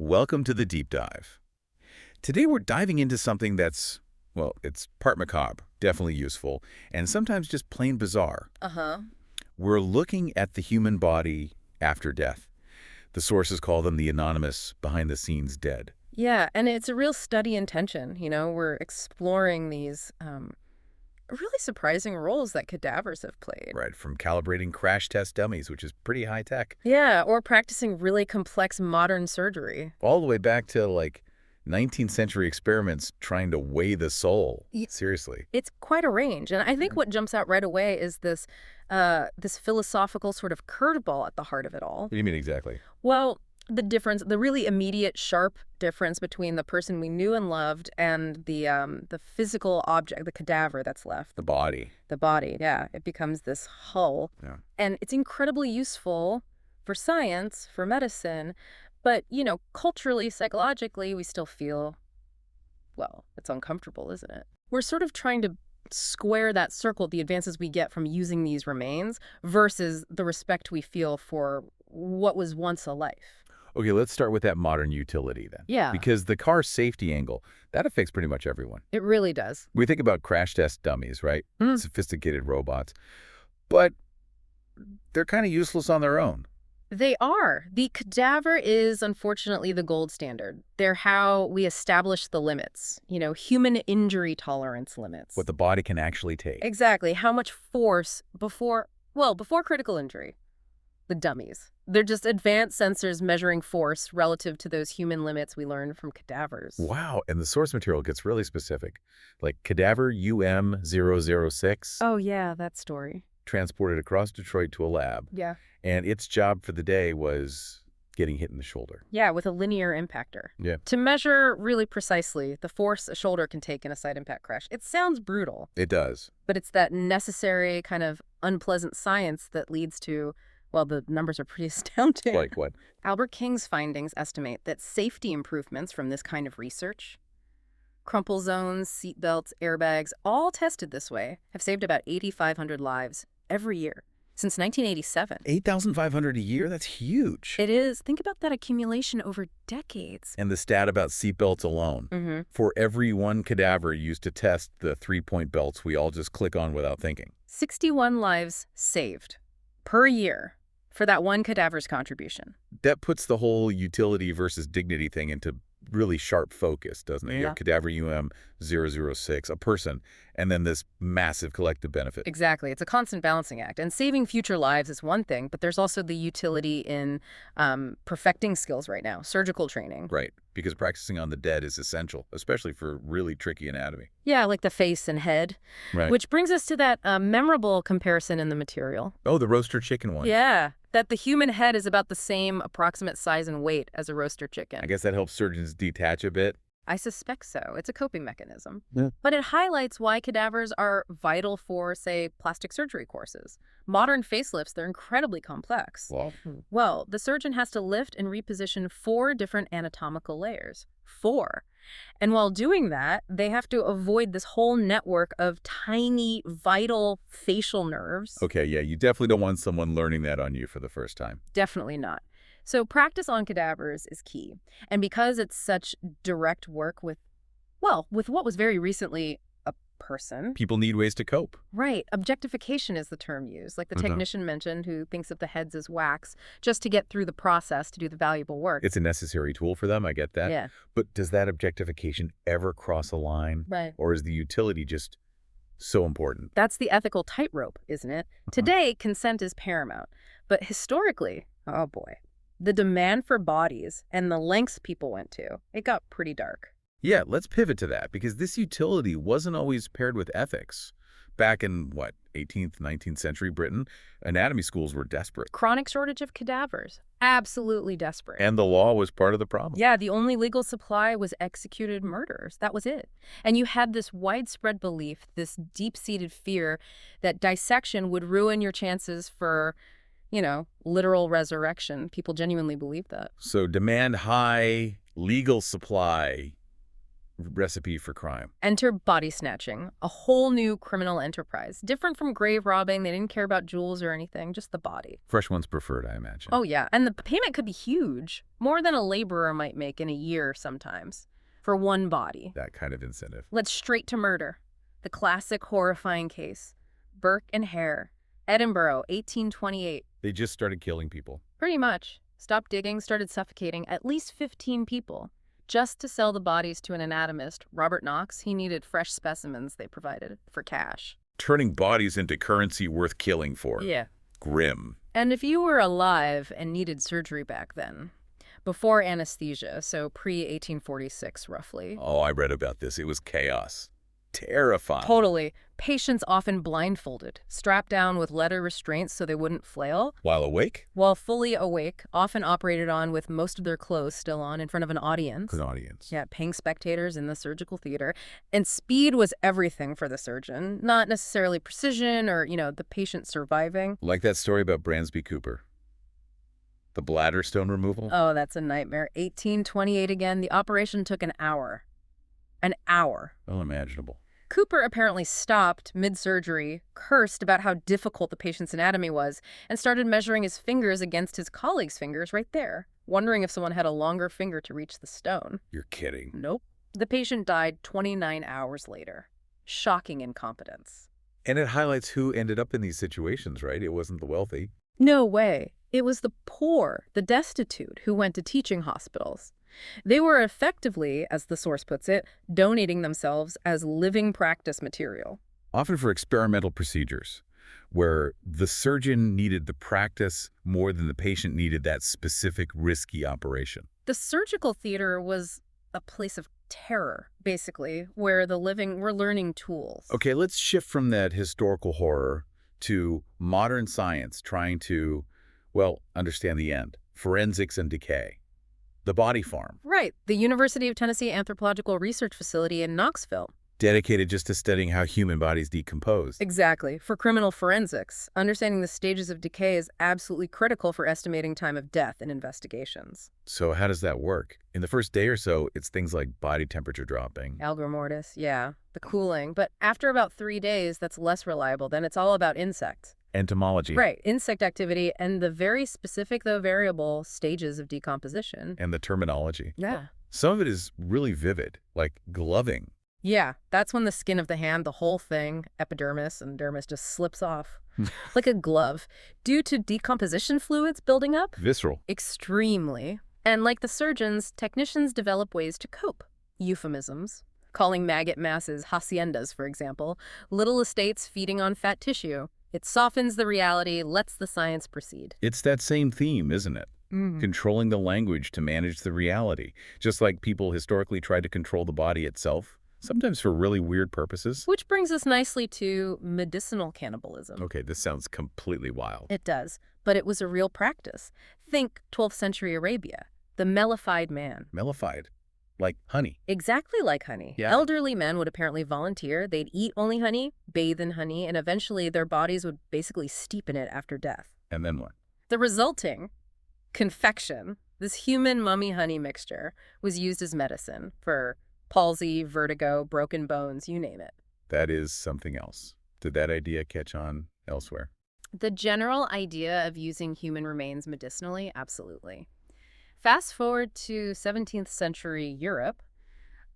Welcome to the deep dive. Today we're diving into something that's, well, it's part macabre, definitely useful, and sometimes just plain bizarre. Uh-huh. We're looking at the human body after death. The sources call them the anonymous, behind-the-scenes dead. Yeah, and it's a real study in tension. We're exploring these really surprising roles that cadavers have played. Right, from calibrating crash test dummies, which is pretty high-tech, Yeah, or practicing really complex modern surgery. all the way back to, 19th century experiments trying to weigh the soul. Y- Seriously. It's quite a range, and I think what jumps out right away is this philosophical sort of curveball at the heart of it all. What do you mean exactly? Well, the really immediate, sharp difference between the person we knew and loved and the physical object, the cadaver that's left. The body. The body, yeah. It becomes this hull. Yeah. And it's incredibly useful for science, for medicine, but, culturally, psychologically, we still feel, well, it's uncomfortable, isn't it? We're sort of trying to square that circle, the advances we get from using these remains versus the respect we feel for what was once a life. Okay, let's start with that modern utility then. Yeah. Because the car safety angle, that affects pretty much everyone. It really does. We think about crash test dummies, right? Mm. Sophisticated robots. But they're kind of useless on their own. They are. The cadaver is, unfortunately, the gold standard. They're how we establish the limits, human injury tolerance limits. What the body can actually take. Exactly. How much force before critical injury. The dummies. They're just advanced sensors measuring force relative to those human limits we learned from cadavers. Wow, and the source material gets really specific. Like cadaver UM006, Oh, yeah, that story. transported across Detroit to a lab. Yeah. And its job for the day was getting hit in the shoulder. Yeah, with a linear impactor. Yeah. To measure really precisely the force a shoulder can take in a side impact crash. It sounds brutal, It does. but it's that necessary kind of unpleasant science that leads to, well, the numbers are pretty astounding. Like what? Albert King's findings estimate that safety improvements from this kind of research, crumple zones, seat belts, airbags, all tested this way, have saved about 8,500 lives every year since 1987. 8,500 a year? That's huge. It is. Think about that accumulation over decades. And the stat about seatbelts alone. Mm-hmm. For every one cadaver used to test the three-point belts we all just click on without thinking. 61 lives saved per year for that one cadaver's contribution. That puts the whole utility versus dignity thing into really sharp focus, doesn't it? You Yeah. have cadaver UM006, a person, and then this massive collective benefit. Exactly. It's a constant balancing act. And saving future lives is one thing, but there's also the utility in perfecting skills right now, surgical training. Right, because practicing on the dead is essential, especially for really tricky anatomy. Yeah, like the face and head. Right. Which brings us to that memorable comparison in the material. Oh, the roaster chicken one. Yeah, that the human head is about the same approximate size and weight as a roaster chicken. I guess that helps surgeons detach a bit. I suspect so. It's a coping mechanism. Yeah. But it highlights why cadavers are vital for, say, plastic surgery courses. Modern facelifts, they're incredibly complex. Well, the surgeon has to lift and reposition 4 different anatomical layers. 4. And while doing that, they have to avoid this whole network of tiny, vital facial nerves. Okay, yeah, you definitely don't want someone learning that on you for the first time. Definitely not. So practice on cadavers is key. And because it's such direct work with what was very recently a person. People need ways to cope. Right. Objectification is the term used, like the Uh-huh. technician mentioned who thinks of the heads as wax just to get through the process to do the valuable work. It's a necessary tool for them, I get that. Yeah. But does that objectification ever cross a line? Right. Or is the utility just so important? That's the ethical tightrope, isn't it? Today, consent is paramount. But historically, oh boy, the demand for bodies and the lengths people went to, it got pretty dark. Yeah, let's pivot to that, because this utility wasn't always paired with ethics. Back in, 18th, 19th century Britain, anatomy schools were desperate. Chronic shortage of cadavers. Absolutely desperate. And the law was part of the problem. Yeah, the only legal supply was executed murderers. That was it. And you had this widespread belief, this deep-seated fear that dissection would ruin your chances for, literal resurrection. People genuinely believed that. So demand high, legal supply, recipe for crime. Enter body snatching, a whole new criminal enterprise. Different from grave robbing, they didn't care about jewels or anything, just the body. Fresh ones preferred, I imagine. Oh yeah, and the payment could be huge, more than a laborer might make in a year sometimes, for one body. That kind of incentive. Let's straight to murder. The classic horrifying case. Burke and Hare, Edinburgh, 1828. They just started killing people. Pretty much. Stopped digging, started suffocating at least 15 people. Just to sell the bodies to an anatomist, Robert Knox, he needed fresh specimens they provided for cash. Turning bodies into currency worth killing for. Yeah. Grim. And if you were alive and needed surgery back then, before anesthesia, so pre-1846 roughly. Oh, I read about this. It was chaos. Terrifying. Totally. Patients often blindfolded, strapped down with leather restraints so they wouldn't flail. While awake? While fully awake, often operated on with most of their clothes still on in front of an audience. An audience. Yeah, paying spectators in the surgical theater. And speed was everything for the surgeon, not necessarily precision or, the patient surviving. Like that story about Bransby Cooper. The bladder stone removal? Oh, that's a nightmare. 1828 again. The operation took an hour. An hour. Unimaginable. Cooper apparently stopped mid-surgery, cursed about how difficult the patient's anatomy was, and started measuring his fingers against his colleague's fingers right there, wondering if someone had a longer finger to reach the stone. You're kidding. Nope. The patient died 29 hours later. Shocking incompetence. And it highlights who ended up in these situations, right? It wasn't the wealthy. No way. It was the poor, the destitute, who went to teaching hospitals. They were effectively, as the source puts it, donating themselves as living practice material. Often for experimental procedures, where the surgeon needed the practice more than the patient needed that specific risky operation. The surgical theater was a place of terror, basically, where the living were learning tools. Okay, let's shift from that historical horror to modern science trying to, understand the end. Forensics and decay. The body farm. Right. The University of Tennessee Anthropological Research Facility in Knoxville. Dedicated just to studying how human bodies decompose. Exactly. For criminal forensics, understanding the stages of decay is absolutely critical for estimating time of death in investigations. So how does that work? In the first day or so, it's things like body temperature dropping. Algor mortis, yeah. The cooling. But after about 3 days, that's less reliable. Then it's all about insects. Entomology. Right. Insect activity and the very specific, though variable, stages of decomposition. And the terminology. Yeah. Some of it is really vivid, like gloving. Yeah, that's when the skin of the hand, the whole thing, epidermis and dermis, just slips off like a glove due to decomposition fluids building up. Visceral. Extremely. And like the surgeons, technicians develop ways to cope. Euphemisms. Calling maggot masses haciendas, for example. Little estates feeding on fat tissue. It softens the reality, lets the science proceed. It's that same theme, isn't it? Controlling the language to manage the reality. Just like people historically tried to control the body itself. Sometimes for really weird purposes. Which brings us nicely to medicinal cannibalism. Okay, this sounds completely wild. It does, but it was a real practice. Think 12th century Arabia, the mellified man. Mellified, like honey. Exactly like honey. Yeah. Elderly men would apparently volunteer. They'd eat only honey, bathe in honey, and eventually their bodies would basically steep in it after death. And then what? The resulting confection, this human mummy honey mixture, was used as medicine for palsy, vertigo, broken bones, you name it. That is something else. Did that idea catch on elsewhere? The general idea of using human remains medicinally, absolutely. Fast forward to 17th century Europe,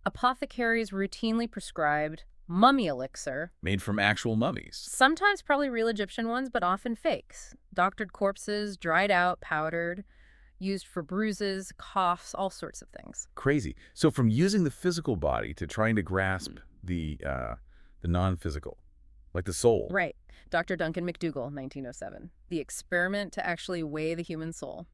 apothecaries routinely prescribed mummy elixir. Made from actual mummies. Sometimes probably real Egyptian ones, but often fakes. Doctored corpses, dried out, powdered, used for bruises, coughs, all sorts of things. Crazy. So from using the physical body to trying to grasp the non-physical, like the soul. Right. Dr. Duncan McDougall, 1907. The experiment to actually weigh the human soul.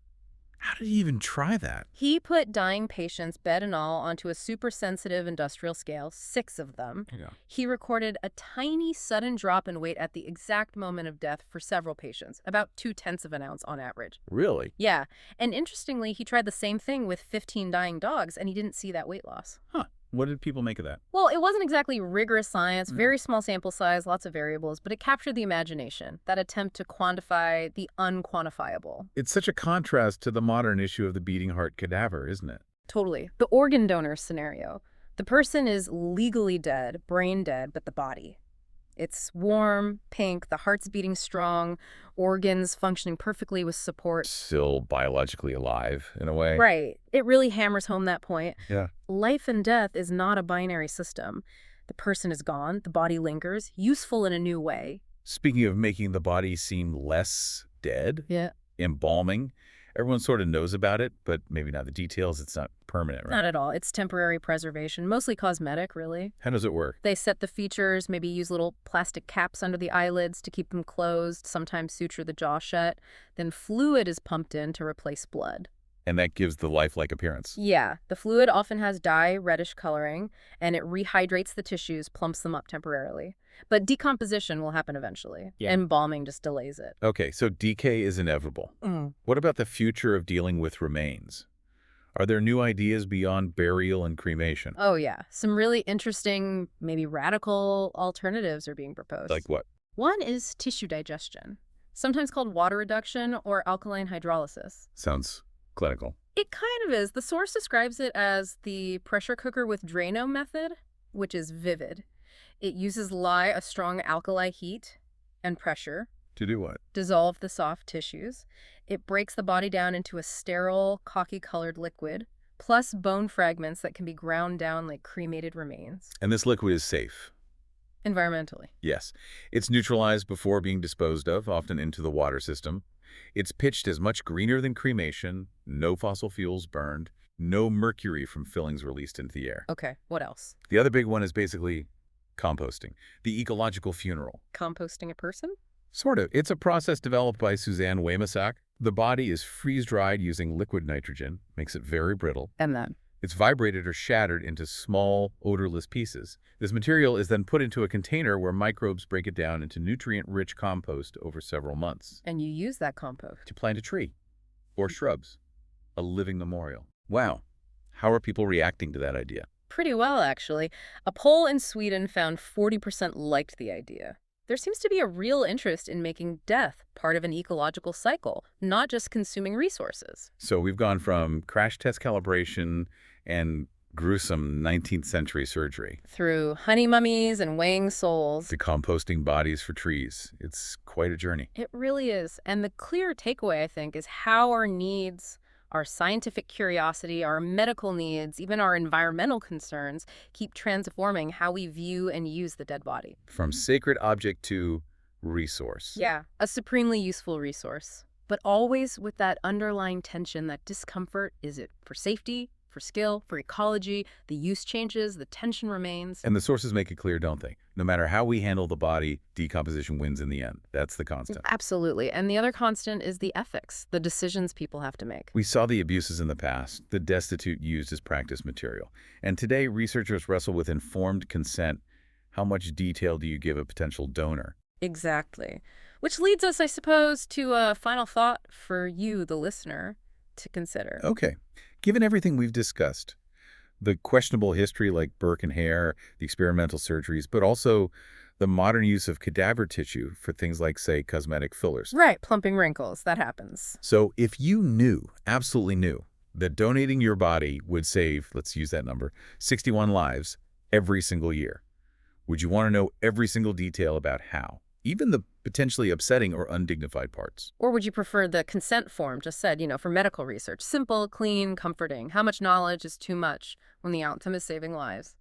How did he even try that? He put dying patients, bed and all, onto a super-sensitive industrial scale, 6 of them. Yeah. He recorded a tiny sudden drop in weight at the exact moment of death for several patients, about 0.2 of an ounce on average. Really? Yeah. And interestingly, he tried the same thing with 15 dying dogs, and he didn't see that weight loss. Huh. What did people make of that? Well, it wasn't exactly rigorous science, very small sample size, lots of variables, but it captured the imagination, that attempt to quantify the unquantifiable. It's such a contrast to the modern issue of the beating heart cadaver, isn't it? Totally. The organ donor scenario. The person is legally dead, brain dead, but the body. It's warm, pink, the heart's beating strong, organs functioning perfectly with support. Still biologically alive, in a way. Right. It really hammers home that point. Yeah. Life and death is not a binary system. The person is gone, the body lingers, useful in a new way. Speaking of making the body seem less dead, Yeah. embalming, everyone sort of knows about it, but maybe not the details. It's not permanent, right? Not at all. It's temporary preservation, mostly cosmetic, really. How does it work? They set the features, maybe use little plastic caps under the eyelids to keep them closed, sometimes suture the jaw shut. Then fluid is pumped in to replace blood. And that gives the lifelike appearance. Yeah, the fluid often has dye, reddish coloring, and it rehydrates the tissues, plumps them up temporarily. But decomposition will happen eventually. Yeah. Embalming just delays it. Okay, so decay is inevitable. What about the future of dealing with remains? Are there new ideas beyond burial and cremation? Oh yeah, some really interesting, maybe radical alternatives are being proposed. Like what? One is tissue digestion, sometimes called water reduction or alkaline hydrolysis. Sounds clinical. It kind of is. The source describes it as the pressure cooker with Drano method, which is vivid. It uses lye, a strong alkali heat and pressure. To do what? Dissolve the soft tissues. It breaks the body down into a sterile, khaki-colored liquid, plus bone fragments that can be ground down like cremated remains. And this liquid is safe? Environmentally. Yes. It's neutralized before being disposed of, often into the water system. It's pitched as much greener than cremation, no fossil fuels burned, no mercury from fillings released into the air. Okay, what else? The other big one is basically composting, the ecological funeral. Composting a person? Sort of. It's a process developed by Suzanne Waymasak. The body is freeze-dried using liquid nitrogen, makes it very brittle. And then? It's vibrated or shattered into small, odorless pieces. This material is then put into a container where microbes break it down into nutrient-rich compost over several months. And you use that compost. To plant a tree or shrubs, a living memorial. Wow. How are people reacting to that idea? Pretty well, actually. A poll in Sweden found 40% liked the idea. There seems to be a real interest in making death part of an ecological cycle, not just consuming resources. So we've gone from crash test calibration and gruesome 19th century surgery Through honey mummies and weighing souls. to composting bodies for trees. It's quite a journey. It really is. And the clear takeaway, I think, is how our needs, our scientific curiosity, our medical needs, even our environmental concerns keep transforming how we view and use the dead body. From sacred object to resource. Yeah, a supremely useful resource. But always with that underlying tension, that discomfort. Is it for safety, for skill, for ecology? The use changes, the tension remains. And the sources make it clear, don't they? No matter how we handle the body, decomposition wins in the end. That's the constant. Absolutely. And the other constant is the ethics, the decisions people have to make. We saw the abuses in the past, the destitute used as practice material. And today, researchers wrestle with informed consent. How much detail do you give a potential donor? Exactly. Which leads us, I suppose, to a final thought for you, the listener, to consider. Okay. Given everything we've discussed, the questionable history like Burke and Hare, the experimental surgeries, but also the modern use of cadaver tissue for things like, say, cosmetic fillers. Right, plumping wrinkles. That happens. So if you knew, absolutely knew, that donating your body would save, let's use that number, 61 lives every single year, would you want to know every single detail about how? Even the potentially upsetting or undignified parts. Or would you prefer the consent form just said, for medical research? Simple, clean, comforting. How much knowledge is too much when the outcome is saving lives?